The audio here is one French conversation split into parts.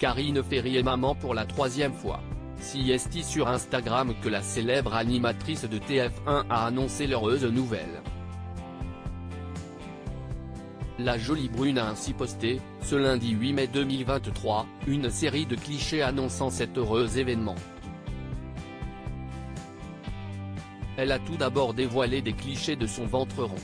Karine Ferry est maman pour la troisième fois. CST sur Instagram que la célèbre animatrice de TF1 a annoncé l'heureuse nouvelle. La jolie brune a ainsi posté, ce lundi 8 mai 2023, une série de clichés annonçant cet heureux événement. Elle a tout d'abord dévoilé des clichés de son ventre rond.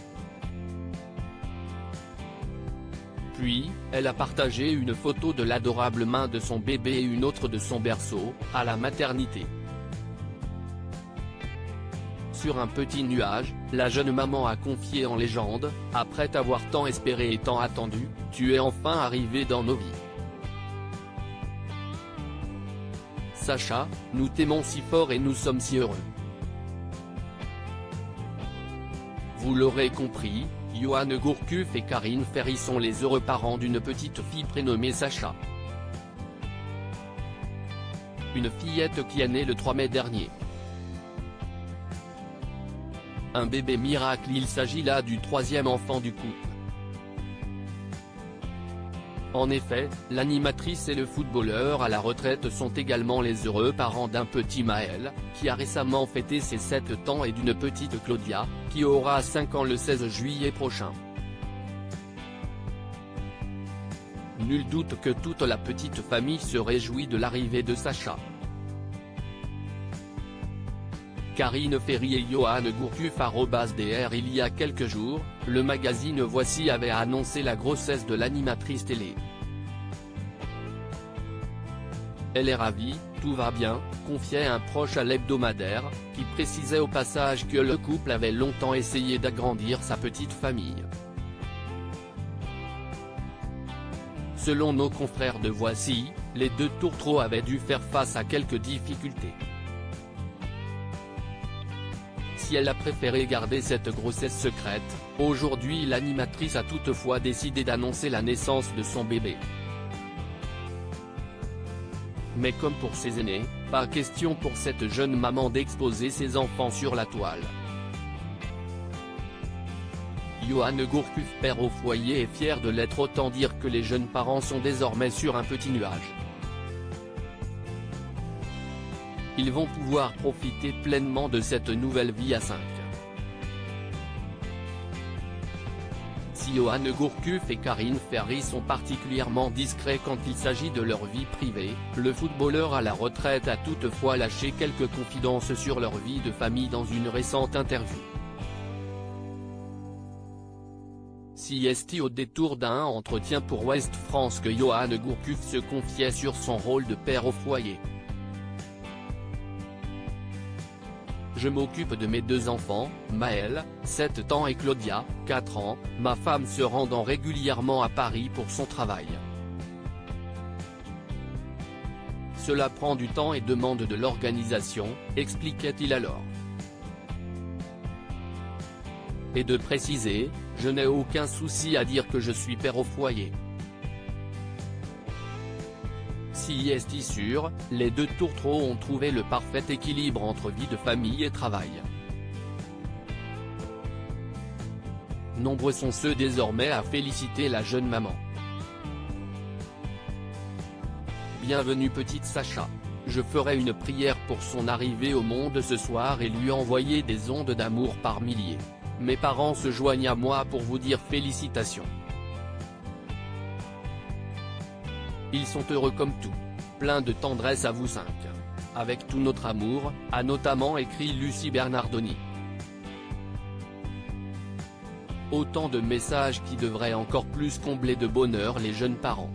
Puis, elle a partagé une photo de l'adorable main de son bébé et une autre de son berceau, à la maternité. Sur un petit nuage, la jeune maman a confié en légende, « Après t'avoir tant espéré et tant attendu, tu es enfin arrivé dans nos vies. Sacha, nous t'aimons si fort et nous sommes si heureux. » Vous l'aurez compris, Johan Gourcuff et Karine Ferry sont les heureux parents d'une petite fille prénommée Sacha. Une fillette qui est née le 3 mai dernier. Un bébé miracle, il s'agit là du troisième enfant du couple. En effet, l'animatrice et le footballeur à la retraite sont également les heureux parents d'un petit Maël, qui a récemment fêté ses 7 ans et d'une petite Claudia, qui aura 5 ans le 16 juillet prochain. Nul doute que toute la petite famille se réjouit de l'arrivée de Sacha. Karine Ferry et Johan Gourcuff @dr. Il y a quelques jours, le magazine Voici avait annoncé la grossesse de l'animatrice télé. Elle est ravie, tout va bien, confiait un proche à l'hebdomadaire, qui précisait au passage que le couple avait longtemps essayé d'agrandir sa petite famille. Selon nos confrères de Voici, les deux tourtereaux avaient dû faire face à quelques difficultés. Si elle a préféré garder cette grossesse secrète, aujourd'hui l'animatrice a toutefois décidé d'annoncer la naissance de son bébé. Mais comme pour ses aînés, pas question pour cette jeune maman d'exposer ses enfants sur la toile. Johan Gourcuff, père au foyer, est fier de l'être, autant dire que les jeunes parents sont désormais sur un petit nuage. Ils vont pouvoir profiter pleinement de cette nouvelle vie à 5. Si Johan Gourcuff et Karine Ferry sont particulièrement discrets quand il s'agit de leur vie privée, le footballeur à la retraite a toutefois lâché quelques confidences sur leur vie de famille dans une récente interview. CST au détour d'un entretien pour Ouest France que Johan Gourcuff se confiait sur son rôle de père au foyer. Je m'occupe de mes 2 enfants, Maël, 7 ans et Claudia, 4 ans, ma femme se rendant régulièrement à Paris pour son travail. Cela prend du temps et demande de l'organisation, expliquait-il alors. Et de préciser, je n'ai aucun souci à dire que je suis père au foyer. CST sur, les deux tourtereaux ont trouvé le parfait équilibre entre vie de famille et travail. Nombreux sont ceux désormais à féliciter la jeune maman. Bienvenue petite Sacha. Je ferai une prière pour son arrivée au monde ce soir et lui envoyer des ondes d'amour par milliers. Mes parents se joignent à moi pour vous dire félicitations. Ils sont heureux comme tout. Plein de tendresse à vous 5. Avec tout notre amour, a notamment écrit Lucie Bernardoni. Autant de messages qui devraient encore plus combler de bonheur les jeunes parents.